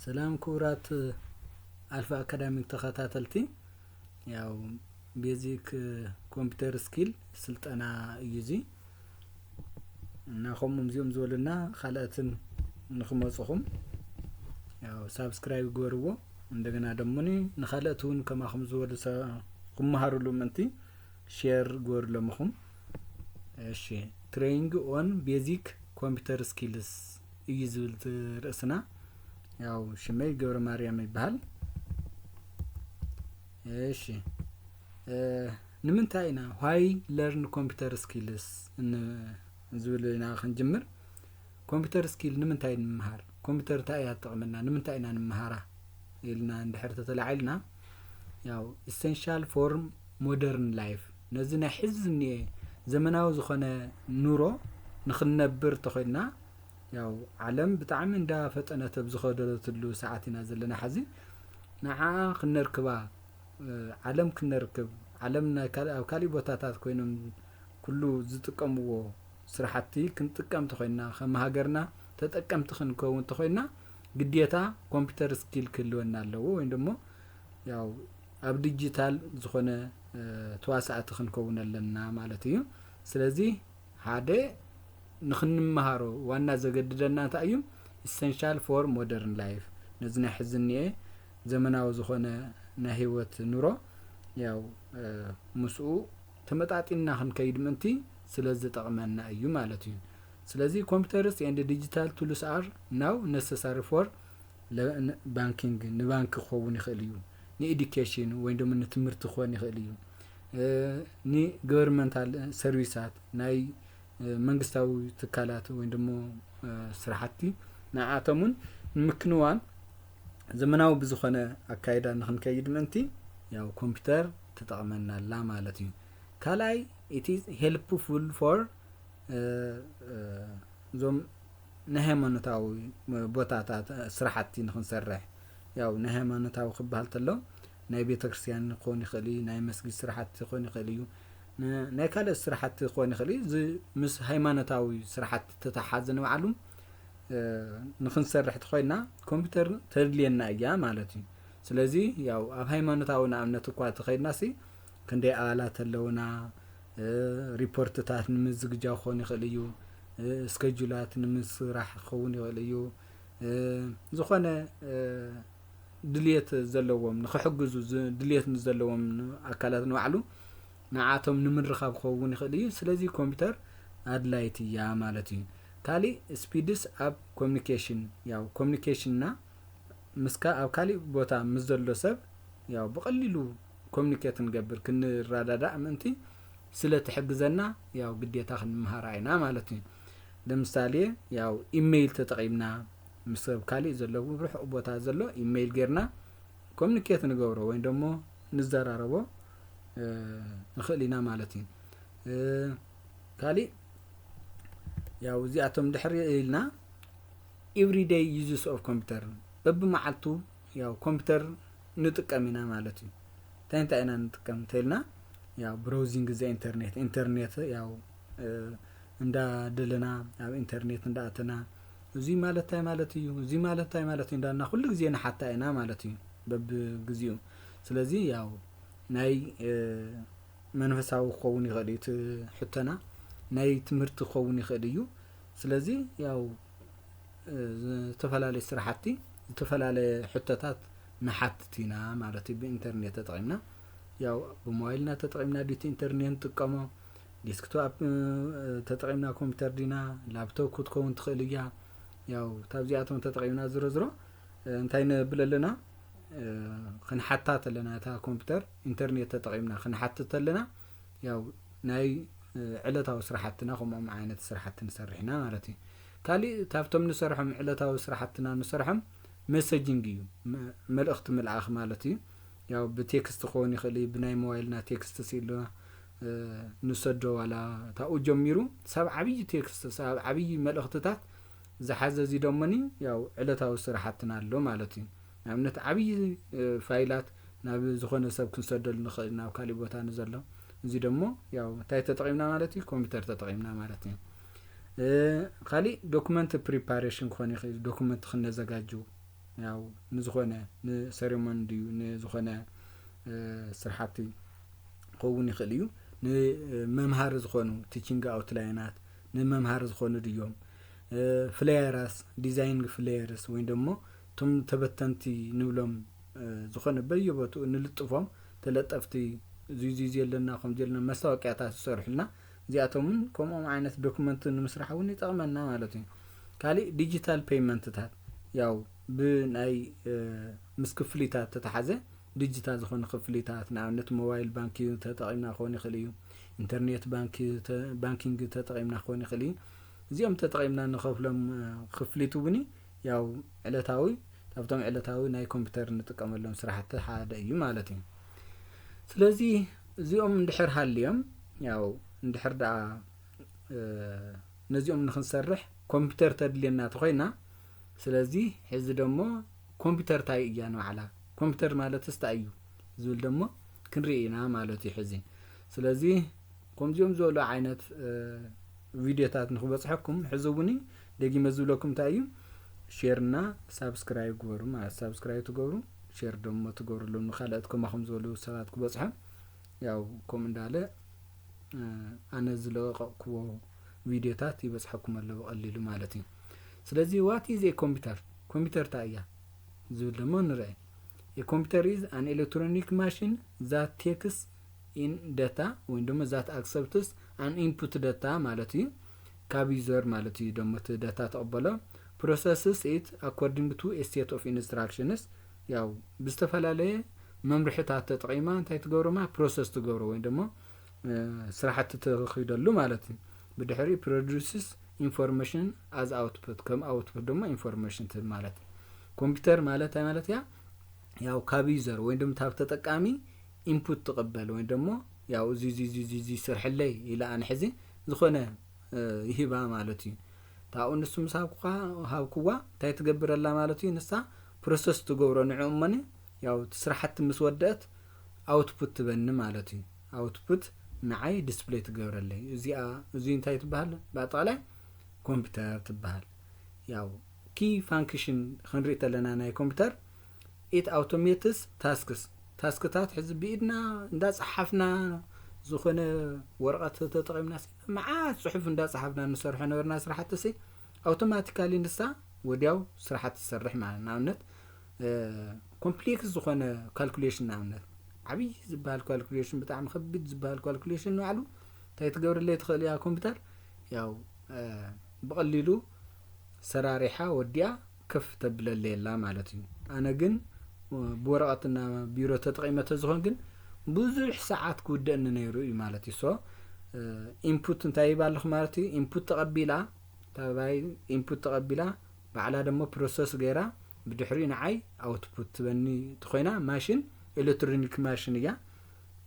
سلام كورات ألفا أكاديميك تخاتاتلتي ያው ቤዚክ ኮምፒውተር ስኪል ስልጠና ይዚ እና ኸሙም ዚኦም ዝወልና ኻልአትን ንኽመጽኹም ያው ሳብስክራይብ ጎርዎ እንደገና ደሞኒ ንኻልአቱን ከማኹም ዝወልሰ ኩማሃሩሉ ምንቲ ሼር ጎርለምኹም እሺ ትሬኒንግ ኦን ቤዚክ ኮምፒውተር ስኪልስ ይዝብል ርእስና ያው ሽመይ ገብረ ማርያም ይባል እሺ ንምንታይና why learn computer skills ዝብልና ክንጅምር ኮምፒውተር ስኪል ንምንታይ ንምሃር ኮምፒውተር ታይ ያጥቅመና ንምንታይና ንምሃራ ኢልና እንድሕር ተተላዕልና ያው essential for modern life ነዝና ሕዝኒ ዘመናዊ ዝኾነ ኑሮ ንኽነብር ተኾይና ያው ዓለም ብጣዕሚ እንዳ ፈጠነት ብዝኸደለትሉ ሰዓትና ዘለና ሓዚ ንዓ ክንርክባ ዓለም ክንርክብ ዓለምና ኣብ ካሊ ቦታታት ኮይኖም ኩሉ ዝጥቀምዎ ስራሕቲ ክንጥቀም ተኾይና ከም ሃገርና ተጠቀምቲ ክንከውን ተኾይና ግዴታ ኮምፒውተር ስኪል ክልወና ኣለዎ ወይ ደሞ ያው ኣብ ዲጂታል ዝኾነ ተዋሳእቲ ክንከውን ኣለና ማለት እዩ ስለዚ ሓደ ንኽንመሃሮ ዋና ዘገድደና እንታይ እዩ essential for modern life ነዝና ሕዝኒየ ዘመናዊ ዝኾነ ናይ ህይወት ኑሮ ያው ምስኡ ተመጣጣና ክንከይድ ምንቲ ስለዚ ጠቅመና እዩ ማለት እዩ ስለዚ ኮምፒውተርስ and digital tools are now necessary for banking ንባንክ ክኸውን ይኽእል እዩ ንኤዱኬሽን ወይ ደሞ ንትምህርቲ ክኸውን ይኽእል እዩ ኒ governmental ሰርቪሳት ናይ መንግስታዊ ትካላት ወይ ደሞ ስራሕቲ ንዓተሙን ምክንዋን ዘመናዊ ብዝኾነ አካይዳ ንኽንከይድ ምንቲ ያው ኮምፒውተር ተጠቅመና አላ ማለት እዩ ካላይ it is helpful for ዞም ነሃይማኖታዊ ቦታታት ስራሕቲ ንኽንሰርሕ ያው ነሃይማኖታዊ ክባል ተሎ ናይ ቤተክርስቲያን ክኾን ይኽእል ናይ መስጊድ ስራሕቲ ክኾን ይኽእል እዩ ናይ ካልእ ስራሕቲ ክኾን ይኽእል ምስ ሃይማኖታዊ ስራሕቲ ተተሓዘነ ባዕሉ ንኽንሰርሕ ተኾይና ኮምፒውተር ተድልየና እያ ማለት እዩ ስለዚ ያው ኣብ ሃይማኖታዊ ንኣብነት እኳ ተኸይድናሲ ክንደይ ኣባላት ኣለውና ሪፖርትታት ንምዝግጃው ክኾን ይኽእል እዩ ስኬጁላት ንምስራሕ ክኸውን ይኽእል እዩ ዝኾነ ድልየት ዘለዎም ንኽሕግዙ ድልየት ዘለዎም ኣካላት ንባዕሉ ንዓቶም ንምርኻብ ክኸውን ይኽእል እዩ ስለዚ ኮምፒውተር ኣድላይቲ እያ ማለት እዩ ካሊ ስፒድስ ኣብ ኮሙኒኬሽን ያው ኮሙኒኬሽንና ምስካ ኣብ ካሊ ቦታ ምስ ዘሎ ሰብ ያው በቀሊሉ ኮሙኒኬት ንገብር ክንራዳዳእ ምንቲ ስለትሕግዘና ያው ግዴታ ክንመሃር አይና ማለት እዩ ለምሳሌ ያው ኢሜይል ተጠቂምና ምስ ሰብ ካሊ ዘሎ ብሩሕ ቦታ ዘሎ ኢሜይል ጌርና ኮሙኒኬት ንገብሮ ወይ ደሞ ንዘራረቦ ንኽእሊና ማለት እዩ ካሊ ያው እዚኣቶም ድሕሪ ኢልና everyday uses of computer በብመዓልቱ ያው ኮምፒውተር ንጥቀምና ማለት እዩ ታይና ንጥቀም ተልና ያው ብራውዚንግ ዘ ኢንተርኔት ያው እንዳ ደለና ኣብ ኢንተርኔት እንዳኣተና እዚ ማለታይ ማለት እዩ እዚ ማለታይ ማለት እንዳና ሁሉ ግዜ ንሓታ አይና ማለት እዩ በብግዚኡ ስለዚ ያው ናይ መንፈሳዊ ክኸውን ይኽእል እዩ ሕተና ናይ ትምህርቲ ክኸውን ይኽእል እዩ ስለዚ ያው ተፈላለየ ስራሕቲ ተፈላለየ ሕተታት ንሓትቲና ማለት እዩ በኢንተርኔት ተጠቂምና ያው ብሞባይልና ተጠቂምና ዲት ኢንተርኔት ንጥቀሞ ዴስክቶፕ ተጠቂምና ኮምፒውተር ዲና ላፕቶፕ ክትከውን ትኽእል እያ ያው ታብዚኣቶም ተጠቂምና ዝረዝሮ እንታይ ንብለለና ክንሓታት ኣለና እታ ኮምፒውተር ኢንተርኔት ተጠቂምና ክንሓትት ኣለና ያው ናይ ዕለታዊ ስራሕትና ከምኦም ዓይነት ስራሕቲ ንሰርሕና ማለት እዩ ካሊ ታብቶም ንሰርሖም ዕለታዊ ስራሕትና ንሰርሖም ሜሴጂንግ እዩ መልእኽቲ መልኣኽ ማለት እዩ ያው ብቴክስት ክኸውን ይኽእል ብናይ ሞባይልና ቴክስት ሲሉ ንሰዶ ዋላ ታኡ ጀሚሩ ሰብ ዓብይ ቴክስት ሰብ ዓብይ መልእኽትታት ዝሓዘ እዚ ደሞኒ ያው ዕለታዊ ስራሕትና ኣሎ ማለት እዩ ንኣብነት ዓብይ ፋይላት ናብ ዝኾነ ሰብ ክንሰደሉ ንኽእል ናብ ካሊ ቦታ ንዘሎ እዚ ደሞ ያው እንታይ ተጠቂምና ማለት እዩ ኮምፒውተር ተጠቂምና ማለት እዩ ካሊ ዶክመንት ፕሪፓሬሽን ክኾን ይኽእል ዶክመንት ክነዘጋጁ ያው ንዝኾነ ንሰሪሞን ድዩ ንዝኾነ ስራሕቲ ክኸውን ይኽእል እዩ ንመምሃሪ ዝኾኑ ቲቺንግ አውትላይናት ንመምሃሪ ዝኾኑ ድዮም ፍሌየርስ ዲዛይን ፍሌየርስ ወይ ደሞ ቶም ተበተንቲ ንብሎም ዝኾነ በየቦቱ ንልጥፎም ተለጠፍቲ ዙዚ ዘለና ከም ዘለና መስታወቂያታት ዝሰርሑልና እዚኣቶምን ከምኦም ዓይነት ዶክመንት ንምስራሕ እውን ይጠቕመና ማለት እዩ ካሊእ ዲጂታል ፔይመንትታት ያው ብናይ ምስ ክፍሊታት ተተሓዘ ዲጂታል ዝኾነ ክፍሊታት ንኣብነት ሞባይል ባንኪ ተጠቒምና ክኸውን ይኽእል እዩ ኢንተርኔት ባንኪንግ ተጠቒምና ክኸውን ይኽእል እዩ እዚኦም ተጠቒምና ንኸፍሎም ክፍሊት እውን ያው ዕለታዊ ካብቶም ዕለታዊ ናይ ኮምፒውተር ንጥቀመሎም ስራሕቲ ሓደ እዩ ማለት እዩ ስለዚ እዚኦም እንድሕር ሃልዮም ያው እንድሕር ዳ ነዚኦም ንኽንሰርሕ ኮምፒውተር ተድልየና ተኾይና ስለዚ ሕዚ ደሞ ኮምፒውተር ታይ እያ ንባዕላ ኮምፒውተር ማለት እንታይ እዩ ዝብል ደሞ ክንርኢና ማለት እዩ ሕዚ ስለዚ ከምዚኦም ዝበሉ ዓይነት ቪድዮታት ንኽበፅሐኩም ሕዚ እውን ደጊመ ዝብለኩም እንታይ እዩ ሼርና ሳብስክራይብ ግበሩ ማለት ሳብስክራይብ ትገብሩ ሼር ደሞ ትገብሩሎም ንኻልኦት ከማኹም ዝበሉ ሰባት ክበፅሖም ያው ከም እንዳለ ኣነ ዝለቀቅክዎ ቪድዮታት ይበፅሐኩም ኣለዎ ቀሊሉ ማለት እዩ ስለዚ what is a computer computer ታይ እያ ዝብል ደሞ ንርኢ a computer is an electronic machine that takes in data ወይ ደሞ that accepts an input data ማለት እዩ ካብ ዩዘር ማለት እዩ ደሞ ተ ዳታ ተቀበለ processes it according to a set of instructions ያው ብዝተፈላለየ መምርሕታት ተጠቂማ እንታይ ትገብሮማ ፕሮሰስ ትገብሮ ወይ ደሞ ስራሕቲ ተኸይደሉ ማለት እዩ ብድሕሪ produces information as output ከም output ደሞ information ማለት ኮምፒውተር ማለት ማለት ያው ካብ ዩዘር ወይ ደሞ ታብ ተጠቃሚ ኢንፑት ተቀበል ወይ ደሞ ያው እዚ ስርሕለይ ኢላ ኣነ ሕዚ ዝኾነ ይህባ ማለት እዩ ታው ንሱ ምሳብኩ ሃብኩዋ ታይ ትገብረላ ማለት እዩ ንሳ ፕሮሰስ ትገብሮ ንዑመኒ ያው ስራሕቲ ምስ ወደት አውትፑት ትበኒ ማለት እዩ አውትፑት ንዓይ ዲስፕሌይ ትገብረለይ እዚ እንታይ ትበሃል ባጣላይ ኮምፒውተር ትበሃል ያው ኪ ፋንክሽን ክንርኢ ተለና ናይ ኮምፒውተር it automates ታስክታት ሕዚ ብኢድና እንዳጽሐፍና ዝኾነ ወረቀት ተጠቂምና መዓት ጽሑፍ እንዳጽሐፍና ንሰርሖ ነበርና ስራሕቲ አውቶማቲካሊ ንሳ ወዲያው ስራሕቲ ትሰርሕ ማለት ናብነት ኮምፕሌክስ ዝኾነ ካልኩሌሽን ናብነት ዓብይ ዝበሃል ካልኩሌሽን ብጣዕሚ ከቢድ ዝበሃል ካልኩሌሽን ንባዕሉ እንታይ ትገብርለይ ትኽእል ያ ኮምፒውተር ያው በቀሊሉ ሰራሪሓ ወዲያ ከፍ ተብለለየላ ማለት እዩ ኣነ ግን በወረቀትና ቢሮ ተጠቂመተ ዝኾን ግን ብዙሕ ሰዓት ክውደእኒ ነይሩ እዩ ማለት እዩ ሶ ኢንፑት እንታይ ይባልኹ ማለት እዩ ኢንፑት ተቀቢላ ታባይ ኢንፑት ተቀቢላ ባዕላ ደሞ ፕሮሰስ ገይራ ብድሕሪ ንዓይ አውትፑት ትበኒ ትኾይና ማሽን ኤሌክትሮኒክ ማሽን እያ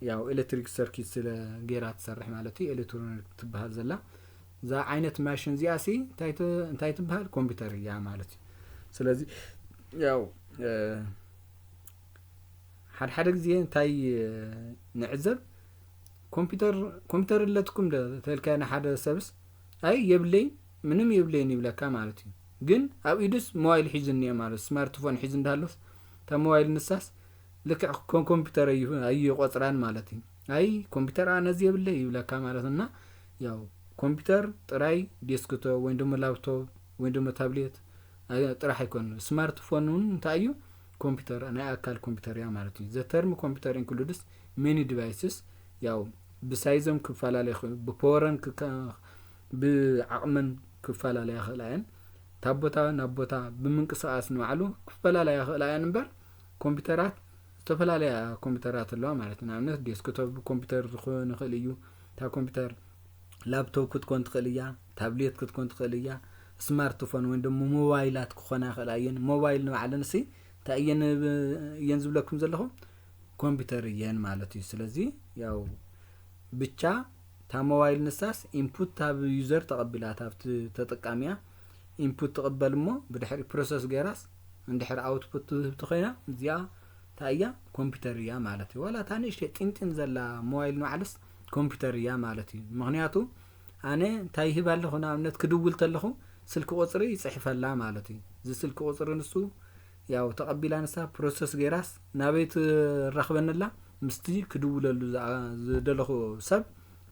ያው ኤሌክትሪክ ሰርኪት ስለ ገይራ ትሰርሕ ማለት እዩ ኤሌክትሮኒክ ትበሃል ዘላ ዛ ዓይነት ማሽን ዚያሲ እንታይ ትበሃል ኮምፒውተር እያ ማለት እዩ ስለዚ ያው ሓደ ግዜ እንታይ ንዕዘብ ኮምፒውተር ለትኩም ተልካና ሓደ ሰብስ አይ የብለይ ምንም የብለይን ይብለካ ማለት እዩ ግን ኣብ ኢዱስ ሞባይል ሒዝን እየ ማለት ስማርትፎን ሒዝ እንዳለስ ታ ሞባይል ንሳስ ልክዕ ኮምፒውተር እዩ ቆጽራን ማለት እዩ አይ ኮምፒውተር ኣነዚ የብለይ ይብለካ ማለትና ያው ኮምፒውተር ጥራይ ዴስክቶፕ ወይ ደሞ ላፕቶፕ ወይ ደሞ ታብሌት ጥራይ አይኮን ስማርትፎንን እንታይ እዩ ኮምፒውተር ናይ አካል ኮምፒውተር ያ ማለት እዩ ዘ ተርም ኮምፒውተር ኢንክሉድስ ሜኒ ዲቫይስስ ያው ብሳይዝም ክፋላለይ ብፓወርን ብዓቅመን ክፋላለይ ይኽእላን ታቦታ ናቦታ ብምንቅስቃስ ንባዕሉ ክፋላለይ ይኽእላን እምበር ኮምፒውተራት ተፈላለየ ኮምፒውተራት ኣለዋ ማለት ነው ንኣብነት ዴስክቶፕ ኮምፒውተር ዝኾነ ይኽእል እዩ ታ ኮምፒውተር ላፕቶፕ ክትኮን ትኽእል እያ ታብሌት ክትኮን ትኽእል እያ ስማርትፎን ወይ ደሞ ሞባይላት ክኾና ይኽእላየን ሞባይል ንባዕለን ሲ ታየን ዝብለኩም ዘለኹም ኮምፒውተር እየን ማለት እዩ ስለዚ ያው ብቻ ታ ሞባይል ንሳስ ኢንፑት ታብ ዩዘር ተቀቢላ ታብ ተጠቃሚያ ኢንፑት ተቀበልሞ ብድሕሪ ፕሮሰስ ገይራስ እንድሕር አውትፑት ትኾይና እዚያ ታያ ኮምፒውተር እያ ማለት እዩ ወላ ታንሽ ጥንጥን ዘላ ሞባይል ንባዕልስ ኮምፒውተር እያ ማለት እዩ ምክንያቱ ኣነ እንታይ ይህባለኹ ንኣብነት ክድውል ተለኹ ስልክ ቁፅሪ ይጽሕፈላ ማለት እዩ እዚ ስልክ ቁፅሪ ንሱ ያው ተቀቢላ ንሳ ፕሮሰስ ገይራስ ናበይት ረኽበነላ ምስቲ ክድውለሉ ዝደለኹ ሰብ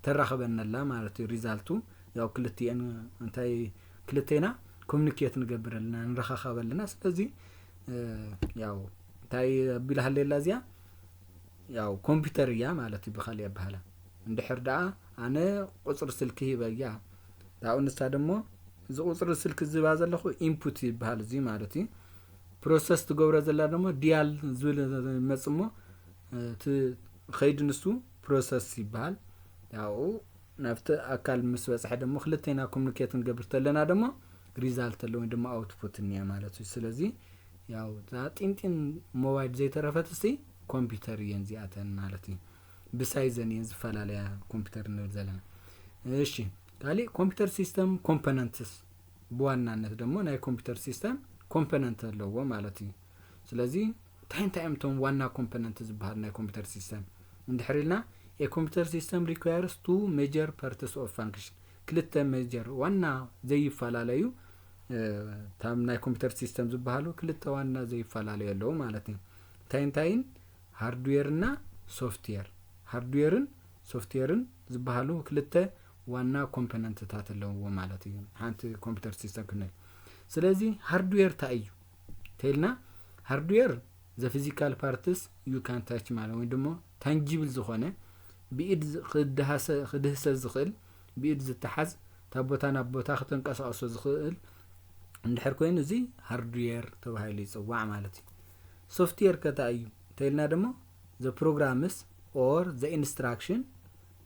ተራኽበነላ ማለት ሪዛልቱ ያው ክልቲአን እንታይ ክልቴና ኮሙኒኬት ንገብረልና ንረኻኸበልና ስለዚ ያው እንታይ ቢልሃለላ እዚያ ያው ኮምፒውተር እያ ማለት ብኻልእ ይባሃላ እንድሕር ደኣ ኣነ ቁፅሪ ስልኪ ሂበያ ዳኡ ንሳ ደሞ እዚ ቁፅሪ ስልኪ ዝባ ዘለኹ ኢንፑት ይባሃል እዚ ማለት እዩ ፕሮሰስ ትገብረ ዘላ ደሞ ዲያል ዝብል መጽሞ ት ኸይድ ንሱ ፕሮሰስ ይባሃል ያው ናብቲ ኣካል ምስ በጽሐ ደሞ ክልቴና ኮሙኒኬት ንገብር ተለና ደሞ ሪዛልት አለው ደሞ አውትፑት እንያ ማለት እዩ ስለዚ ያው ጣጢንጢን ሞባይል ዘይተረፈት እስቲ ኮምፒውተር የንዚአተን ማለት እዩ ብሳይዘን ዝፈላለያ ኮምፒውተር ንብል ዘለና እሺ ካሊ ኮምፒውተር ሲስተም ኮምፖነንትስ በዋናነት ደሞ ናይ ኮምፒውተር ሲስተም ኮምፖነንት አለው ማለት እዩ ስለዚ ታይምቶም ዋና ኮምፖነንት ዝባሃል ናይ ኮምፒውተር ሲስተም እንድሕሪልና a computer system requires two major parts of function ክልተ ሜጀር ዋና ዘይፈላለዩ ታም ናይ ኮምፒውተር ሲስተም ዝባሃሉ ክልተ ዋና ዘይፈላለዩ አለው ማለት እዩ ታይን ሃርድዌር እና ሶፍትዌር ሃርድዌርን ሶፍትዌርን ዝባሃሉ ክልተ ዋና ኮምፖነንትታት አለው ማለት እዩ ሓንቲ ኮምፒውተር ሲስተም ክንል ስለዚ ሃርድዌር ታዩ ተልና ሃርድዌር the physical parts you can touch ማለት ወይ ደሞ ታንጂብል ዝኾነ بإيد خدهس زخل بإيد زتحز تابوتان أبوتا ختن قصاص زخل ندحر كوين زي هاردوير تبعيلي صواع مالتي سوفتوير كتايو تيلنا دمو the programs or the instruction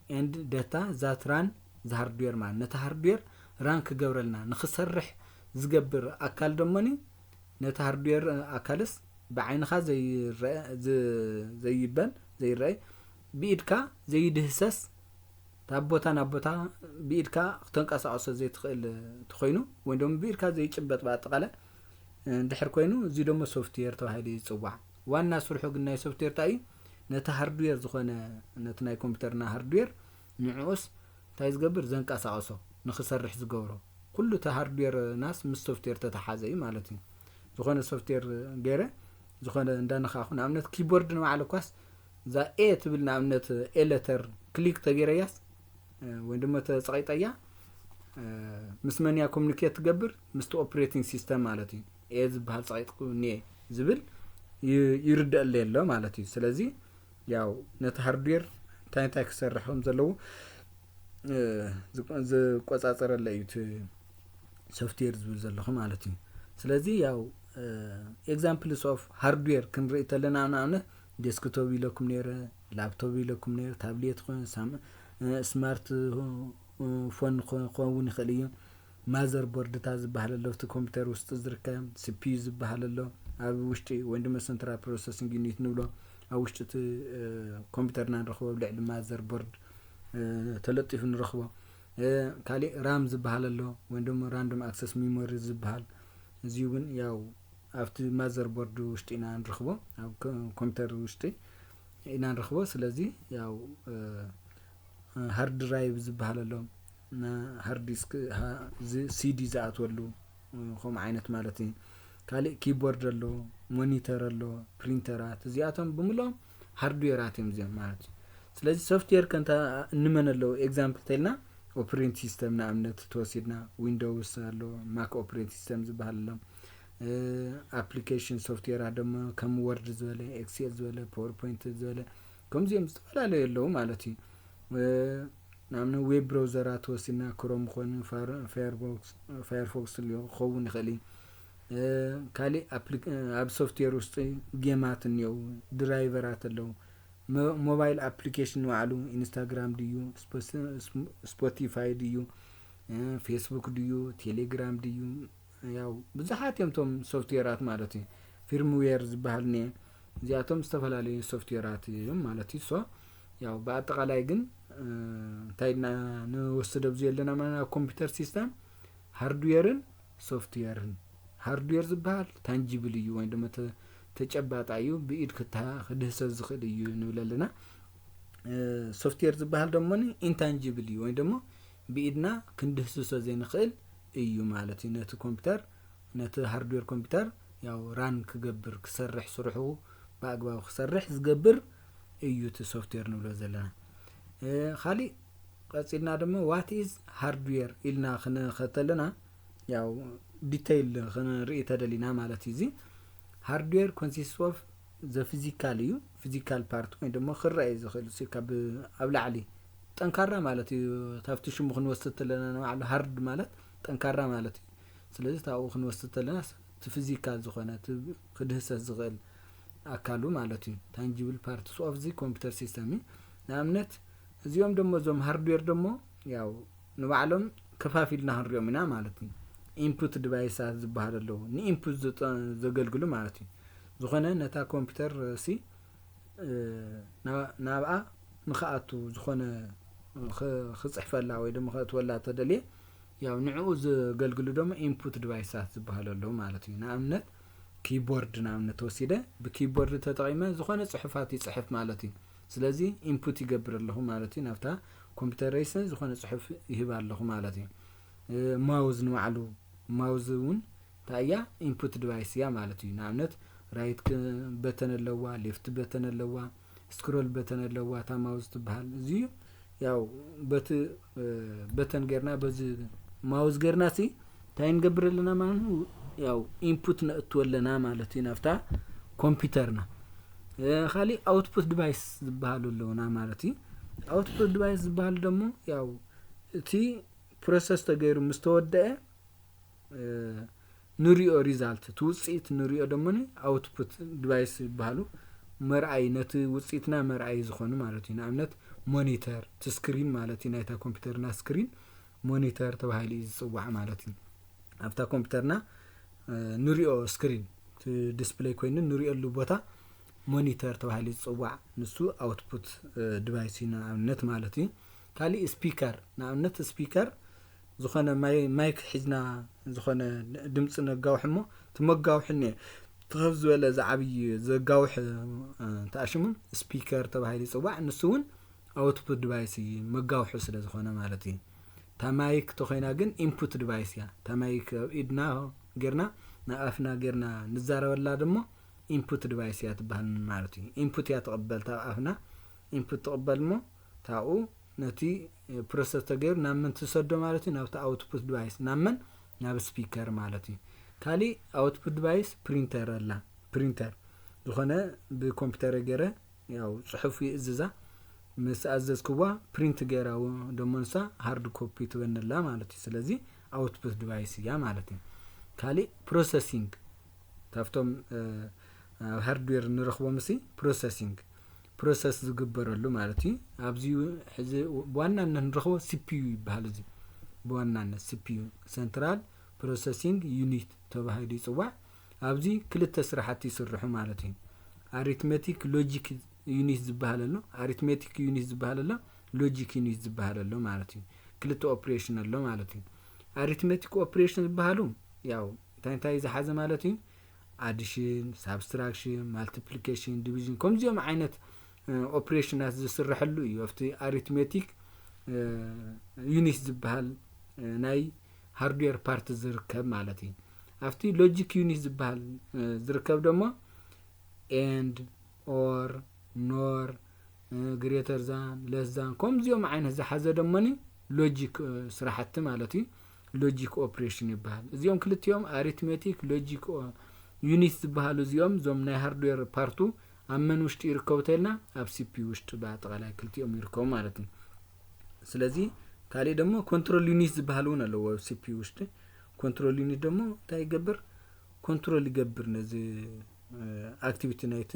and data that run the hardware مان نتا هاردوير ران كجبرلنا نخسرح زجبر أكل دمني نتا هاردوير أكلس بعينها زي يبان زي الرأي بإيدكا زي دهسس تابوتا نابوتا بإيدكا تنقصعص زي تخينو وندم بإيدكا زي يشبط بعتقله دحر كوينو زي دم سوفتوير توهالي يصوع وانا سرحو قلنا سوفتوير تاعي نتا هاردوير زخونه نتناي كمبيوترنا هاردوير نعوس تاي زغبر زنقصعصو نخسرح زغورو كله تا هاردوير ناس مس سوفتوير تتحازي معناتي زخونه سوفتوير غيره زخونه اندانخا خو نامنت كيبورد نو على كواس ذا اي تبلنا امنت اليتر كليك تغيرياس وندم تصقيطيا مسمنيا كومونيكيت تقبر مست اوبريتنج سيستم مالتي اي زبال صقيطكو ني زبل يرد الليلو مالتي سلازي ያው ነት ሃርድዌር ታይታይ ክሰርحهم ዘለው ዝቆጻጸረለ እዩ ሶፍትዌር ዝብል ዘለኹ ማለት እዩ ስለዚህ ያው ኤግዛምፕልስ ኦፍ ሃርድዌር ክንርኢ ተለና ናነ ዴስክቶፕ ይለኩም ነረ ላፕቶፕ ይለኩም ነረ ታብሌት ኾን ስማርት ፎን ኾን ይኸልዩ ማዘር ቦርድ ታዝባህለለ ተ ኮምፒውተር ውስጥ ዝርከብ ሲፒዩ ዝባህለለ ኣብ ውሽጢ ወንድም ሰንትራል ፕሮሰሲንግ ዩኒት ንብሎ ኣብ ውሽጢ ኮምፒውተርና ንረኽቦ ልዕሊ ማዘር ቦርድ ተለጢፉ ንረኽቦ ካሊ ራም ዝባህለለ ወንድም ራንደም አክሰስ ሜሞሪ ዝባሃል እዚውን ያው after motherboard ውሽጢ ኢና ንረኽቦ ኣብ ኮምፒውተር ውሽጢ ኢና ንረኽቦ ስለዚ ያው ሃርድ ድራይቭ ዝባሃለሎ ና ሃርድ ዲስክ ሲዲ ዝኣትወሉ ከም ዓይነት ማለት እዩ ካሊ ኪቦርድ አሎ ሞኒተር አሎ ፕሪንተራት እዚኣቶም ብምሎም ሃርድዌራት እዮም እዚኦም ማለት ስለዚ ሶፍትዌር ከንታ እንመነሎ ኤግዛምፕል ተልና ኦፕሬቲንግ ሲስተም ናምነት ተወሲድና ዊንዶውስ አሎ ማክ ኦፕሬቲንግ ሲስተም ዝባሃለሎ application software አደም ከም ወርድ ዘለ ኤክሴል ዘለ ፓወርፖይንት ዘለ ከምዚህም ዝተፈላለዩ ያለው ማለት እዩ ናምነ ዌብ ብራውዘራት ወሲና ክሮም ኾን ፋየርፎክስ ሊሆን ይኸሊ ካሊ አፕ ሶፍትዌር ውስጥ ጌማት ነው ድራይቨራት አለው ሞባይል አፕሊኬሽን ዋሉ ኢንስታግራም ዲዩ ስፖቲፋይ ዲዩ ፌስቡክ ዲዩ ቴሌግራም ዲዩ ያው ብዙሓት የምቶም ሶፍትዌራት ማለት እዩ ፊርምዌር ዝባሃልኒ እዚኣቶም ዝተፈላለዩ ሶፍትዌራት እዮም ማለት እዩ ሶ ያው በአጠቃላይ ግን ታይና ንወስደው ዘለና ማና ኮምፒውተር ሲስተም ሃርድዌርን ሶፍትዌርን ሃርድዌር ዝባሃል ታንጂብል እዩ ወይ ደሞ ተጨባጣዩ በኢድ ክድህሰ ዝኽእል እዩ ንብለልና ሶፍትዌር ዝባሃል ደሞ ኢንታንጂብል እዩ ወይ ደሞ በኢድና ክንድህሰ ዘይንኽእል እዩ ማለት እዩ ነቲ ኮምፒውተር ነቲ ሃርድዌር ኮምፒውተር ያው ራን ክገብር ክሰርሕ ስርሑ በአግባቡ ክሰርሕ ዝገብር እዩ እቲ ሶፍትዌር ንብሎ ዘለና خالي ቀፂልና ደግሞ what is hardware ኢልና ክንከተልና ያው ዲቴይል ክንርኢ ተደሊና ማለት እዚ hardware consists of the physical part ወይ ደግሞ ክረአይ ዝኽእል ሲካብ ኣብ ላዕሊ ጠንካራ ማለት እዩ ታፍቲ ሽሙ ክንወስድ ተለና ማለት ሃርድ ማለት ጠንካራ ማለት እዩ ስለዚህ ታው ክንወስድ ተለና ቲ ፊዚካል ዝኾነ ቲ ክድህሰስ ዝኽእል አካሉ ማለት እዩ ታንጂብል ፓርትስ ኦፍ ዚ ኮምፒውተር ሲስተም ናምነት እዚኦም ደግሞ ዞም ሃርድዌር ደግሞ ያው ንባዕሎም ከፋፊልና ክንሪኦም ኢና ማለት እዩ ኢንፑት ዲቫይስስ ዝበሃለለው ንኢንፑት ዘገልግሉ ማለት እዩ ዝኾነ ነታ ኮምፒውተር ሲ ናብኣ ንኻኣቱ ዝኾነ ክጽሕፈላ ወይ ደግሞ ከተወላ ተደልየ ያው ንዕኡ ዘገልግሉ ደግሞ ኢንፑት ዲቫይስስ ዝበሃለለው ማለት እዩ ናምነት ኪቦርድ ናምነት ወሲደ በኪቦርድ ተጠቂመ ዝኾነ ጽሑፋት ይጽሕፍ ማለት እዩ ስለዚ ኢንፑት ይገብርለሁ ማለት እዩ ናፍታ ኮምፒውተር ሬስ ዝኾነ ጽሑፍ ይህብ ኣለሁ ማለት እዩ ማውዝ ንባዕሉ ማውዝውን ታያ ኢንፑት ዲቫይስ ያ ማለት እዩ ናምነት ራይት በተን ኣለዋ ሌፍት በተን ኣለዋ ስክሮል በተን ኣለዋ ታ ማውዝ ትበሃል እዚ ያው በተን ገርና በዚ ማውዝ ገርና ሲ ታይ እንገብርለና ማለት ያው ኢንፑት ነእትወለና ማለት እዩ ናፍታ ኮምፒውተርና خالي አውትፑት ዲቫይስ ዝበሃሉ ኣለውና ማለት እዩ አውትፑት ዲቫይስ ዝበሃሉ ደግሞ ያው እቲ ፕሮሰስ ተገይሩ ምስተወደአ ንሪኦ ሪዛልት ትውጽኢት ንሪኦ ደግሞ አውትፑት ዲቫይስ ይበሃሉ መርአይ ነቲ ውጽኢትና መርአይ ዝኾኑ ማለት እዩ ናምነት ሞኒተር ስክሪን ማለት እዩ ናይታ ኮምፒውተርና ስክሪን ሞኒተር ተባሂሉ ይጽዋዕ ማለት እዩ ኣብታ ኮምፒውተርና ንሪኦ ስክሪን ዲስፕሌይ ኮይኑ ንሪኦሉ ቦታ ሞኒተር ተባሂሉ ይጽዋዕ ንሱ አውትፑት ዲቫይስ ናምነት ማለት እዩ ካሊ ስፒከር ናምነት ስፒከር ዝኾነ ማይክ ሒዝና ዝኾነ ድምጽ ነጋውሕሞ ትመጋውሕኒ ትኸፍ ዝበለ ዝዓብይ ዘጋውሕ ተኣሽሙ ስፒከር ተባሂሉ ይጽዋዕ ንሱውን አውትፑት ዲቫይስ መጋውሕ ስለ ዝኾነ ማለት እዩ ታማይክ ተኾይና ግን ኢንፑት ዲቫይስ ያ ታማይክ ኢድና ገርና ናኣፍና ገርና ንዛረበላ ደሞ ኢንፑት ዲቫይስ ያ ትበሃል ማለት እዩ ኢንፑት ያ ተቀበል ታኣፍና ኢንፑት ተቀበልሞ ታኡ ነቲ ፕሮሰስ ተገይሩ ናምን ትሰዶ ማለት እዩ ናብታ አውትፑት ዲቫይስ ናምን ናብ ስፒከር ማለት እዩ ካሊ አውትፑት ዲቫይስ ፕሪንተር አላ ፕሪንተር ዝኾነ ብኮምፒውተር ገረ ያው ጽሑፍ ይእዝዛ ምስ አዘዝክዋ ፕሪንት ገራው ደሞንሳ ሃርድ ኮፒ ትበነላ ማለት እዩ ስለዚ አውትፑት ዲቫይስ ያ ማለት እዩ ካሊ ፕሮሰሲንግ ታፍቶም ሃርድዌር ንረኽቦም ሲ ፕሮሰስ ዝግበረሉ ማለት እዩ ኣብዚ ሕዚ በዋናነት ንረኽቦ ሲፒዩ ይበሃል እዚ በዋናነት ሲፒዩ ሴንትራል ፕሮሰሲንግ ዩኒት ተባሂሉ ይጽዋዕ ኣብዚ ክልተ ስራሕቲ ይስርሑ ማለት እዩ አሪትሜቲክ ሎጂክ ዩኒት ዝበሃል ኣሎ አሪትሜቲክ ዩኒት ዝበሃል ኣሎ ሎጂክ ዩኒት ዝበሃል ኣሎ ማለት እዩ ክልተ ኦፕሬሽን ኣሎ ማለት እዩ አሪትሜቲክ ኦፕሬሽን ዝበሃሉ ያው እንታይ ዝሓዘ ማለት እዩ አዲሽን ሳብስትራክሽን ማልቲፕሊኬሽን ዲቪዥን ከምዚኦም ዓይነት ኦፕሬሽናት ዝስርሐሉ እዩ ኣብቲ አሪትሜቲክ ዩኒት ዝበሃል ናይ ሃርድዌር ፓርት ዝርከብ ማለት እዩ ኣብቲ ሎጂክ ዩኒት ዝበሃል ዝርከብ ደግሞ ኤንድ ኦር ኖር ግሬተር ዛን ለስ ዛን ከምዚኦም ዓይነት ዝሓዘ ደሞኒ ሎጂክ ስራሕቲ ማለት እዩ ሎጂክ ኦፕሬሽን ይበሃል እዚኦም ክልቲኦም አሪትሜቲክ ሎጂክ ዩኒት ዝበሃሉ እዚኦም ዞም ናይ ሃርድዌር ፓርቱ ኣብ መን ውሽጢ ይርከቡ ተልና ኣብ ሲፒዩ ውሽጢ በአጠቃላይ ክልቲኦም ይርከቡ ማለት እዩ ስለዚ ካሊ ደግሞ ኮንትሮል ዩኒት ዝበሃሉ ኣለዎ ኣብ ሲፒዩ ውሽጢ ኮንትሮል ዩኒት ደግሞ እንታይ ይገብር ኮንትሮል ይገብር ነዚ አክቲቪቲ ናይቲ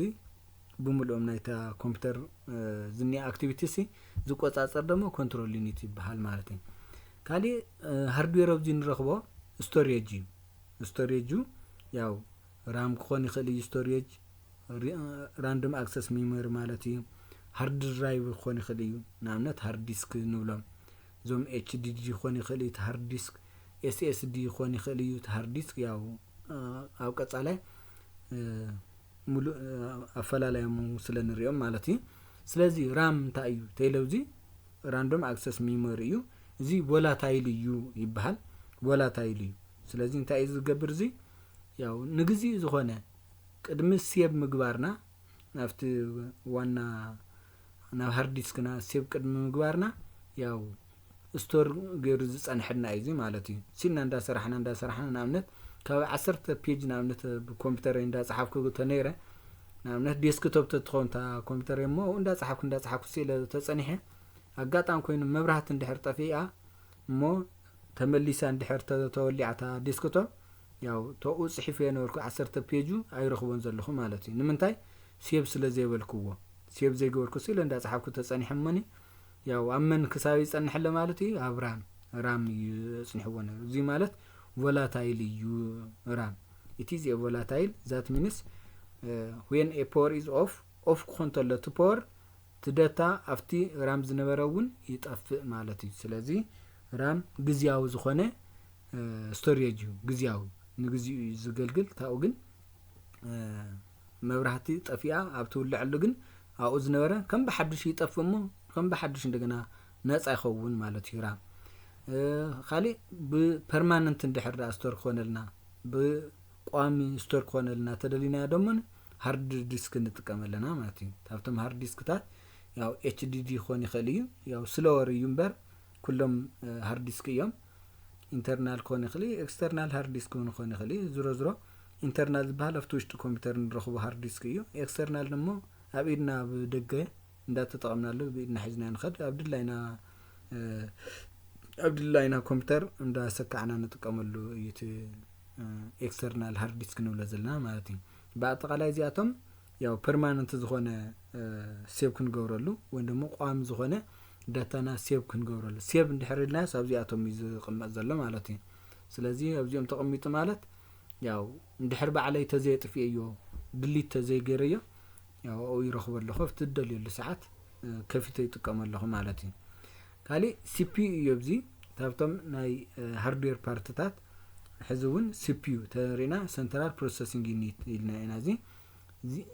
ብሙሉኦም ናይታ ኮምፒውተር ዝኒ አክቲቪቲ ሲ ዝቆጻጸር ደግሞ ኮንትሮል ዩኒት ይበሃል ማለት እዩ ካሊ ሃርድዌር ኣብዚ ንረኽቦ ስቶሬጅ ያው ራም ክኾን ይኽእል እዩ ስቶሬጅ ራንደም አክሰስ ሜሞሪ ማለት እዩ ሃርድ ድራይቭ ክኾን ይኽእል እዩ ንኣብነት ሃርድ ዲስክ ንብሎም ዞም ኤችዲዲ ክኾን ይኽእል እዩ ሃርድ ዲስክ ኤስኤስዲ ክኾን ይኽእል እዩ ሃርድ ዲስክ ያው ኣብ ቀጻላይ ሙሉ አፈላለዮም ስለንሪኦም ማለት እዩ ስለዚ ራም እንታይ እዩ ተይለውዚ ራንደም አክሰስ ሜሞሪ እዩ እዚ ቮላታይል እዩ ይበሃል ቮላታይል እዩ ስለዚ እንታይ ዝገብር እዚ ያው ንግዚ ዝኾነ ቅድሚ ሴብ ምግባርና ናፍቲ ዋና ናብ ሃርድ ዲስክና ሴብ ቅድሚ ምግባርና ያው ስቶር ገይሩ ዝጸንሕና እዩ ማለት እዩ ሲና እንዳሰራሕና ናምነት ካብ 10 ፔጅ ናምነት ብኮምፒውተር እንዳጻሕፍኩ ተነይረ ናምነት ዴስክቶፕ ተትኾንታ ኮምፒውተር እሞ እንዳጻሕፍኩ ሲለ ተጸኒሐ አጋጣም ኮይኑ መብራህት እንድሕር ጠፊኣ እሞ ተመሊሳ እንድሕር ተወሊዓታ ዴስክቶፕ ያው ተኡ ጽሒፈ የነበርኩ 10 ፔጁ አይረኽቦን ዘለኹ ማለት እዩ ንምንታይ ሴብ ስለ ዘይበልኩዎ ሴብ ዘይገበርኩ ሲለ እንዳጻሕፍኩ ተጸኒሐ እሞኒ ያው አመን ክሳብ ይጸንሕለ ማለት እዩ ኣብ ራም ይጽንሕዎ ነው እዚ ማለት volatile እዩ ram it is a volatile that means when a power is off ኮንተለ to power to data after ram ዝነበረውን ይጠፍእ ማለት እዩ ስለዚ ራም ግዝያው ዝኾነ ስቶሬጅ ግዝያው ንግዚኡ ዝገልግል ታው ግን መብራህቲ ጠፊያ ኣብ ትውልዕሉ ግን አው ዝነበረ ከም በሐድሽ ይጠፍእሞ ከም በሐድሽ እንደገና ነፃ ይኸውን ማለት እዩ ራም خالي بpermanent እንድሕር ስቶር ኮነልና በቋሚ ስቶር ኮነልና ተደሊና ደሞን ሃርድ ዲስክ እንጥቀመለና ማለት እዩ ታብቶም ሃርድ ዲስክታት ያው HDD ኾን ይኽእል እዩ ያው ስሎወር ዩምበር ኩሎም ሃርድ ዲስክ እዮም ኢንተርናል ኾን ይኽእል ኤክስተርናል ሃርድ ዲስክ ኾን ይኽእል ዝሮ ኢንተርናል ዝበሃል ኣብቲ ውሽጢ ኮምፒውተር ንረኽቦ ሃርድ ዲስክ እዩ ኤክስተርናል ደሞ ኣብ ኢድና ብደገ እንዳተጠቀምናሉ ብኢድና ሒዝና ንኸድ አብዱላይና ኮምፒውተር እንዳሰካዕና ንጥቀመሉ እቲ ኤክስተርናል ሃርድ ዲስክ ንብለ ዘለና ማለት እዩ በአጠቃላይ እዚአቶም ያው ፐርማነንት ዝኾነ ሴቭ ክንገብረሉ ወይ ደሞ ቋሚ ዝኾነ ዳታና ሴቭ ክንገብረሉ ሴቭ እንድሕርልና ሳብዚአቶም ይዝቅመጥ ዘሎ ማለት እዩ ስለዚህ ኣብዚኦም ተቀሚጡ ማለት ያው እንድሕር ባዕለይ ተዘይጥፍዮ ድሊት ተዘይገረዮ ያው ይረኽበሉ ኸፍት ደልየሉ ሰዓት ከፊት ይጥቀመሉ ማለት እዩ ካሊ CPU ይብዚ ታብቶም ናይ ሃርድዌር ፓርትታት ሕዝውን CPU ተሪና ሰንትራል ፕሮሰሲንግ ዩኒት ኢልና ኢናዚ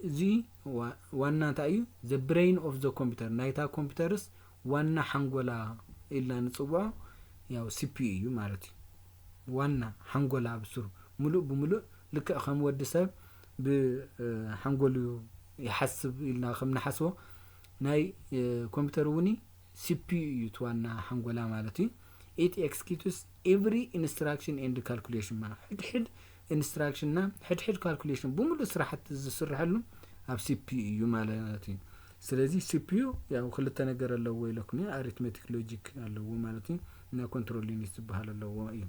እዚ ዋና ታዩ the brain of the computer ናይታ ኮምፒውተርስ ዋና ሓንጎላ ኢልና ንጽውዖ ያው CPU እዩ ማለት እዩ ዋና ሓንጎላ ብስሩ ሙሉእ ብሙሉእ ልክዕ ከም ወዲ ሰብ ብሓንጎሉ ይሐስብ ኢልና ከም ንሐስቦ ናይ ኮምፒውተር ውኒ CPU ይትዋና ሓንጎላ ማለት እዩ it executes every instruction and calculation ማለት ሕድ instruction ና ሕድ calculation በሙሉ ስራሕት ዝስራሕሉ ኣብ CPU ማለት እዩ ስለዚህ CPU ያው ክልተ ነገር አለው ይለኩኒ arithmetic logic አለው ማለት እዩ እና control unit ይባላል አለው እዩ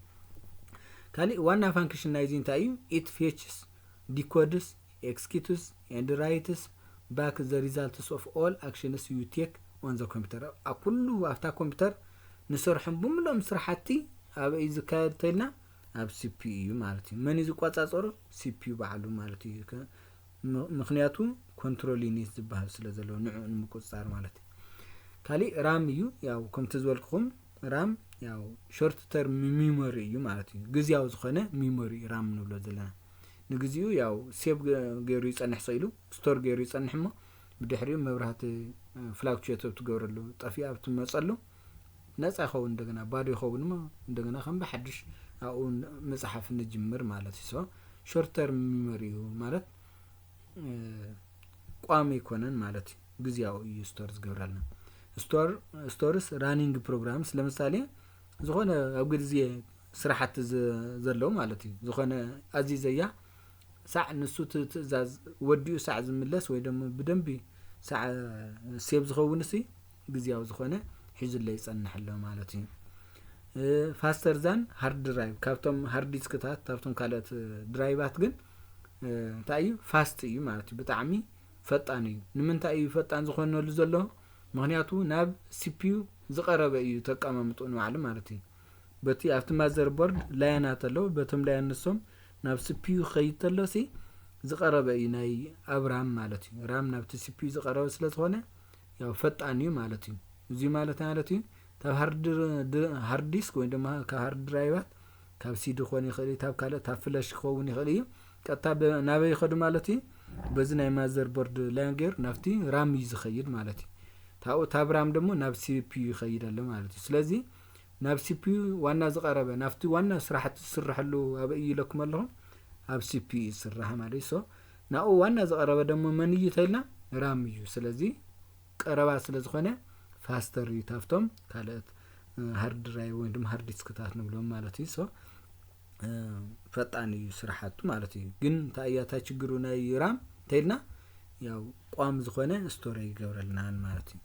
ካሊ ዋና ፋንክሽን ናይዚ እንታይ እዩ it fetches decodes executes and writes back the results of all actions you take on the computer አኩሉ አፍታ ኮምፒውተር ንሰርሕም በሙሉም ስራሕቲ ኣብ ይዝካየድ ተልና ኣብ CPU ማለት እዩ መን ይዝቋጻጸሩ CPU ባዕሉ ማለት እዩ ምክንያቱ ኮንትሮል ዩኒት ዝበሃል ስለ ዘሎ ንዑ ንምቁጻር ማለት እዩ ካሊ ራም እዩ ያው ከምቲ ዝበልኩም ራም ያው ሾርት ተርም ሚሞሪ እዩ ማለት እዩ ግዝያው ዝኾነ ሚሞሪ ራም ንብሎ ዘለና ንግዚኡ ያው ሴቭ ገይሩ ይጸንሕ ሰይሉ ስቶር ገይሩ ይጸንሕሞ ብድሕሪኡ መብራህቲ ፍላክቹዌት ትገብረሉ ጠፊያ ብትመጸሉ ነፃ ይኸውን እንደገና ባዶ ይኸውንሞ እንደገና ከም በሐድሽ አው መጽሐፍ ንጅምር ማለት እዩ ሾርት ተርም ሚሞሪ ማለት ቋሚ ይኮነን ማለት ግዝያው እዩ ስቶር ዝገብራልና ስቶርስ ራኒንግ ፕሮግራምስ ለምሳሌ ዝኾነ ኣብ ግዜ ስራሕት ዘለው ማለት እዩ ዝኾነ አዚዘያ ሳዕ ንሱ ትእዛዝ ወዲኡ ሳዕ ዝምለስ ወይ ደሞ ብደንቢ ሳዕ ሴቭ ዝኸውንሲ ግዝያው ዝኾነ ሒዝለ ይጸንሕለ ማለት እዩ ፋስተር ዛን ሃርድ ድራይቭ ካብቶም ሃርድ ዲስክታት ካብቶም ካልኦት ድራይቫት ግን እንታይ እዩ ፋስት እዩ ማለት እዩ ብጣዕሚ ፈጣን እዩ ንምንታይ እዩ ፈጣን ዝኾነሉ ዘሎ ምክንያቱ ናብ CPU ዝቀረበ እዩ ተቀማምጡ ነው ማለት እዩ በቲ ኣብቲ ማዘር ቦርድ ላይናት አለው በቶም ላይነሶም ናብ CPU ኸይተለሲ ዝቀረበ እዩ ናይ አብራም ማለት እዩ ራም ናብቲ CPU ዝቀረበ ስለዝኾነ ያው ፈጣን እዩ ማለት እዩ እዚ ማለት እዩ ታብ ሃርድ ዲስክ ወይ ደማ ከሃርድ ድራይቫት ካብ CD ኾን ይኽእል ታብ ካልኦት ታብ ፍላሽ ኾውን ይኽእል እዩ ቀጥታ ናበይ ይኸዱ ማለት እዩ በዚ ናይ ማዘር ቦርድ ላንጌር ናፍቲ ራም ይዝኸይድ ማለት እዩ ታብ ራም ደሞ ናብ CPU ይኸይድ አለ ማለት እዩ ስለዚ ናብ CPU ዋና ዝቀረበ ናፍቲ ዋና ስራሕት ዝስራሕሉ ኣብ ይለኩም ኣለኹ ኣብ CPU ይስራሕ ማለት ሶ ናኡ ዋና ዝቀረበ ደሞ መን እዩ ተይልና ራም እዩ ስለዚ ቀረባ ስለ ዝኾነ ፋስተር እዩ ታፍቶም ካልኦት ሃርድ ድራይቭ ወይ ድማ ሃርድ ዲስክታት ንብሎም ማለት እዩ ሶ ፈጣን እዩ ስራሓቱ ማለት እዩ ግን ታያታ ችግሩ ናይ ራም ተይልና ያው ቋም ዝኾነ ስቶሬጅ ይገብረልና ማለት እዩ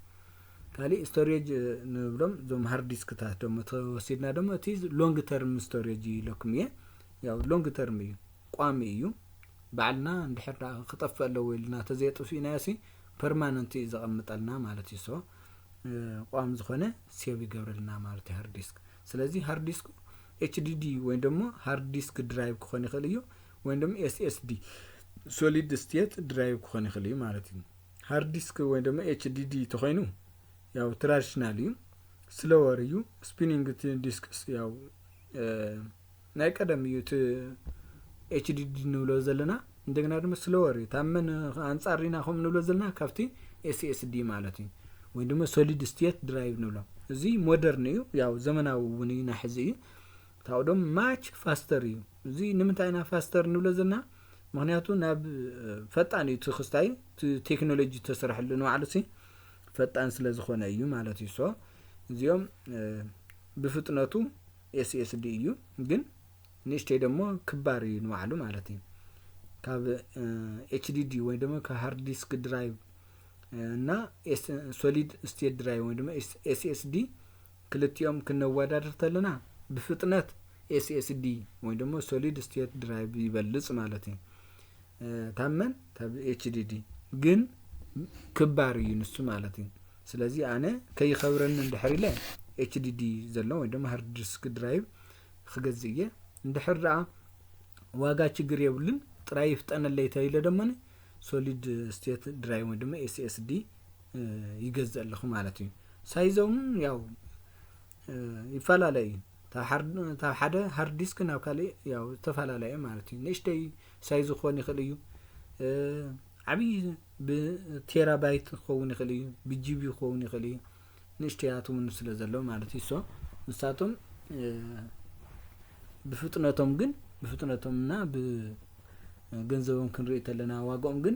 ካሊ ስቶሬጅ ንብሎም ዞም ሃርድ ዲስክታት ደሞ ተወሲድና ደሞ እቲ ሎንግ ተርም ስቶሬጅ ይለኩም እየ ያው ሎንግ ተርም እዩ ቋሚ እዩ ባዕልና እንድሕር ክጠፍእ ኣለዎ ኢልና ተዘይጥፊእና ያሲ ፐርማነንት ዘቐምጠልና ማለት እዩ ሶ ቋም ዝኾነ ሴቭ ይገብረልና ማለት እዩ ሃርድ ዲስክ ስለዚ ሃርድ ዲስክ HDD ወይ ደሞ ሃርድ ዲስክ ድራይቭ ክኾን ይኽእል እዩ ወይ ደሞ SSD ሶሊድ ስቴት ድራይቭ ክኾን ይኽእል እዩ ማለት እዩ ሃርድ ዲስክ ወይ ደሞ HDD ተኾይኑ ያው ትራዲሽናል እዩ ስሎወር እዩ ስፒኒንግ ዲስክስ ያው ናይ ቀደም እዩ ት HDD ንብሎ ዘለና እንደገና ደሞ ስሎወር እዩ ታመን አንጻሪና ከም ንብሎ ዘለና ካብቲ SSD ማለት እዩ ወይ ደሞ ሶሊድ ስቴት ድራይቭ ንብሎ እዚ ሞደርን እዩ ያው ዘመናዊ እውን እዩ ናሕዚ እዩ ታውዶም ማች ፋስተር እዩ እዚ ንምንታይና ፋስተር ንብሎ ዘለና ምክንያቱ ናብ ፈጣን እዩ ትኽስታይ ቴክኖሎጂ ተሰራሕሉ ንባዕሉሲ ፈጣን ስለ ዝኾነ እዩ ማለት እዩ ሶ እዚኦም ብፍጥነቱ SSD እዩ ግን ንሽተይ ደሞ ክባር እዩ ንባዕሉ ማለት እዩ ካብ HDD ወይ ደሞ ከሃርድ ዲስክ ድራይቭ እና ሶሊድ ስቴት ድራይቭ ወይ ደሞ SSD ክልቲኦም ክነወዳደር ተለና ብፍጥነት SSD ወይ ደሞ ሶሊድ ስቴት ድራይቭ ይበልጽ ማለት እዩ ታመን ታብ HDD ግን ክባር እዩ ንሱ ማለት እዩ ስለዚ ኣነ ከይኸብረን እንድሕር ኢለ HDD ዘሎ ወይ ደሞ ሃርድ ዲስክ ድራይቭ ክገዝእ እየ እንድሕር ደኣ ዋጋ ችግር የብሉን ጥራይ ይፍጠነለይ ተይለ ደሞኒ ሶሊድ ስቴት ድራይቭ ወይ ደሞ SSD ይገዝእ ኣለኹ ማለት እዩ ሳይዞም ያው ይፈላለዩ ታብ ሓደ ሃርድ ዲስክ ናብ ካልእ ያው ተፈላለየ ማለት እዩ ንሽተይ ሳይዝ ክኾን ይኽእል እዩ ዓብይ ብቴራባይት ክኸውን ይኽእል እዩ ብጂቢ ክኸውን ይኽእል እዩ ንሽተያቱ ምን ስለ ዘሎ ማለት እዩ ሶ ንሳቶም ብፍጥነቶም ግን ብፍጥነቶምና ብገንዘቦም ክንርኢ ተለና ዋጋኦም ግን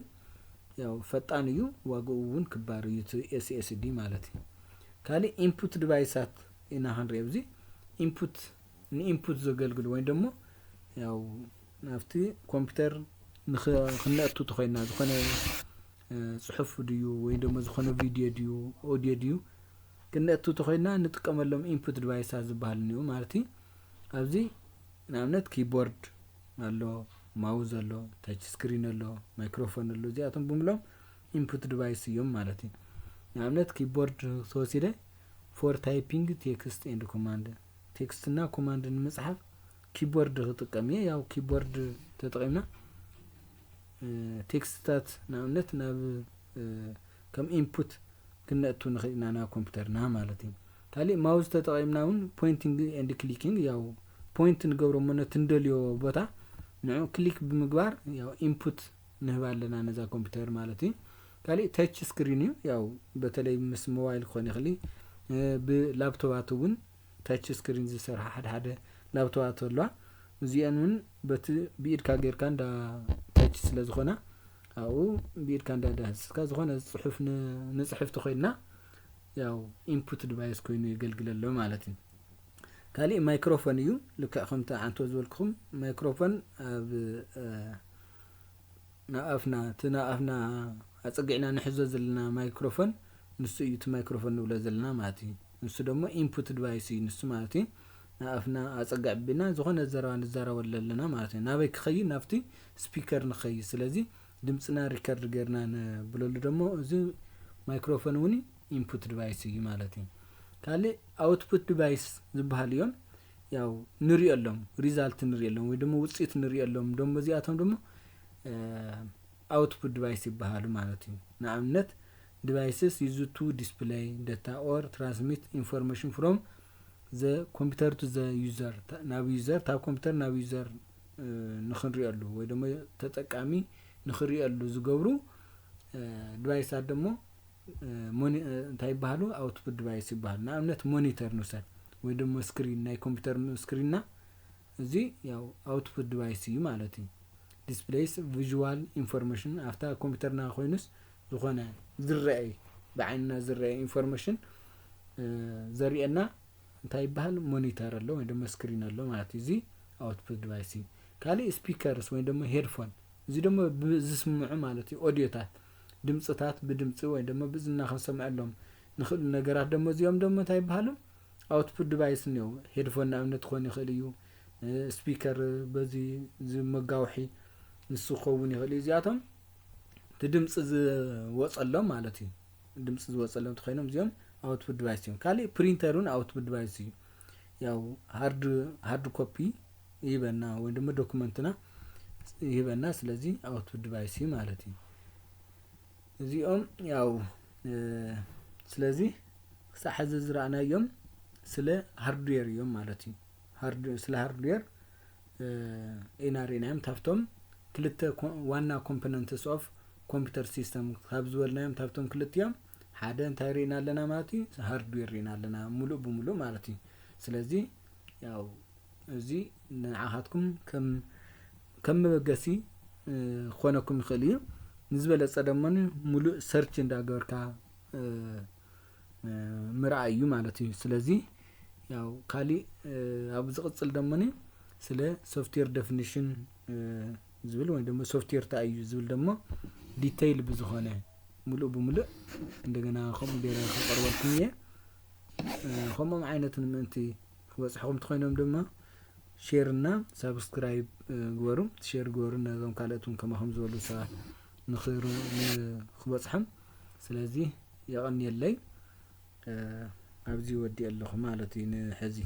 ያው ፈጣን እዩ ዋጋኡ እውን ክባር እዩ SSD ማለት እዩ ካልእ ኢንፑት ዲቫይሳት ኢና ክንርኢ ኣብዚ ኢንፑት ንኢንፑት ዘገልግሉ ወይ ደሞ ያው ናፍቲ ኮምፒውተር ንኽነእቱ ተኾይና ዝኾነ ጽሑፍ ድዩ ወይ ደሞ ዝኾነ ቪድዮ ድዩ ኦዲዮ ድዩ ክነእቱ ተኾይና ንጥቀመሎም ኢንፑት ዲቫይሳት ዝበሃል ነው ማለት እዩ ኣብዚ ንኣብነት ኪቦርድ ኣሎ ማውዝ ኣሎ ታች ስክሪን ኣሎ ማይክሮፎን ኣሎ እዚኣቶም ብምሎም ኢንፑት ዲቫይስ እዮም ማለት እዩ ንኣብነት ኪቦርድ ተወሲደ ፎር ታይፒንግ ቴክስት ኤንድ ኮማንድ ቴክስት እና ኮማንድ ንምጽሓፍ ኪቦርድ ተጠቀም ያው ኪቦርድ ተጠቅምና ቴክስትታት ንኣብነት ናብ ከም ኢንፑት ክነእቱ ንኽእልና ና ኮምፒውተርና ማለት እዩ ካልእ ማውዝ ተጠቅምናውን ፖይንቲንግ ኤንድ ክሊኪንግ ያው ፖይንት ንገብሮ ሞነት እንደልዮ ቦታ ንዑ ክሊክ ብምግባር ያው ኢንፑት ንህባለና ነዛ ኮምፒውተር ማለት እዩ ካልእ ታች ስክሪን እዩ ያው በተለይ ምስ ሞባይል ክኾን ይኽእል ብላፕቶፕ እውን ታች ስክሪን ዝሰርሓ ሓደ ላፕቶፕ ኣሎ እዚአን በቲ ብኢድካ ጌርካ እንዳ ታች ስለ ዝኾነ ኣው ብኢድካ እንዳዳስካ ዝኾነ ጽሑፍ ንጽሕፍ ተኾይና ያው ኢንፑት ዲቫይስ ኮይኑ ይገልግለሎ ማለት እዩ ካልእ ማይክሮፎን እዩ ልክዕ ከምታ አንቶ ዝበልኩም ማይክሮፎን ኣብ ናኣፍና ኣጸጊዕና ንሕዞ ዘለና ማይክሮፎን ንሱ እዩ ቲ ማይክሮፎን ንብሎ ዘለና ማለት እዩ ንሱ ደሞ ኢንፑት ዲቫይስ እዩ ንሱ ማለት እዩ ናኣፍና ኣጸጋዕ ቢና ዝኾነ ዘረባ ንዛረበ ኣለና ማለት እዩ ናበይ ክኸይ ናፍቲ ስፒከር ንኸይ ስለዚ ድምጽና ሪከርድ ገርና ብለሉ ደሞ እዚ ማይክሮፎን እውን ኢንፑት ዲቫይስ እዩ ማለት እዩ ካልእ አውትፑት ዲቫይስ ዝበሃል እዮም ያው ንሪኦም ሪዛልት ንሪኦም ወይ ደሞ ውጽኢት ንሪኦም ደሞ እዚኣቶም ደሞ አውትፑት ዲቫይስ ይበሃሉ ማለት እዩ ንኣብነት devices used to display data or transmit information from the computer to the user ናብ user ታብ ኮምፒውተር ናብ user ንኽንሪአሉ ወይ ደሞ ተጠቃሚ ንኽሪአሉ ዝገብሩ ዲቫይሳት ደሞ እንታይ ይበሃሉ አውትፑት ዲቫይስ ይበሃሉ ንኣብነት ሞኒተር ንውሰድ ወይ ደሞ ስክሪን ናይ ኮምፒውተር ስክሪንና እዚ ያው አውትፑት ዲቫይስ እዩ ማለት እዩ displays visual information after computerና ኮይኑስ ዝኾነ ዝረአይ بعيننا ዝረአይ information ዘሪአና እንታይ ይባሃል ሞኒተር አለው ወይ ደግሞ ስክሪን አለው ማለት እዚ output device ካሊ ስፒከርስ ወይ ደግሞ ሄድፎን እዚ ደግሞ ዝስምዑ ማለት ኦዲዮታት ድምጽታት በድምጽ ወይ ደግሞ ብዝና ከሰማዓሎም ንኽእል ነገራት ደግሞ እዚኦም ደግሞ እንታይ ይባሃሉ output device ነው ሄድፎን ናምነት ኮን ይኽእል እዩ ስፒከር በዚ ዝመጋውሒ ንሱ ኮውን ይኽእል እዚያቶም ድምጽ ዝወጸሎም ማለት እዩ ድምጽ ዝወጸሎም ተኸይኖም እዚኦም output device እዮም ካሊ ፕሪንተሩን output device እዩ ያው ሃርድ ኮፒ ይበና ወይ ደግሞ ዶክመንትና ይበና ስለዚህ output device ማለት እዩ እዚኦም ያው ስለዚህ ሳሐዘ ዝራእናዮም ስለ ሃርድዌር እዮም ማለት እዩ ስለ ሃርድዌር ኢናሪናም ታፍቶም ክልተ ዋና ኮምፖነንትስ ኦፍ ኮምፒውተር ሲስተም ካብ ዝወልናዮም ታፍቶም ክልቲኦም ሓደ እንታይ ሪና ኣለና ማለት እዩ ሃርድዌር ሪና ኣለና ሙሉእ ብሙሉእ ማለት እዩ ስለዚህ ያው እዚ ንዓኻትኩም ከም መበገሲ ኮነኩም ይኽእል እዩ ንዝበለጸ ደሞን ሙሉእ ሰርች እንዳገበርካ ምርኣይ እዩ ማለት እዩ ስለዚህ ያው ካሊ ኣብ ዝቅጽል ደሞን ስለ ሶፍትዌር ዴፊኒሽን ዝብል ወይ ደግሞ ሶፍትዌር ታዩ ዝብል ደሞ ዲቴይል ብዝኾነ ሙሉእ ብሙሉእ እንደገና ከም ዴራ ከቀርበልኩም እየ ከምም ዓይነትን ምንቲ ክበጽሕኩም ትኾይኖም ደሞ ሼር እና ሰብስክራይብ ግበሩ ሼር ግበሩ ነዞም ካልኦቱን ከመኸም ዝበሉ ሰባት ንኽበጽሕም ስለዚህ የቀን የለይ ኣብዚ ወዲ ኣለኹ ማለት እዩ ንሕዚ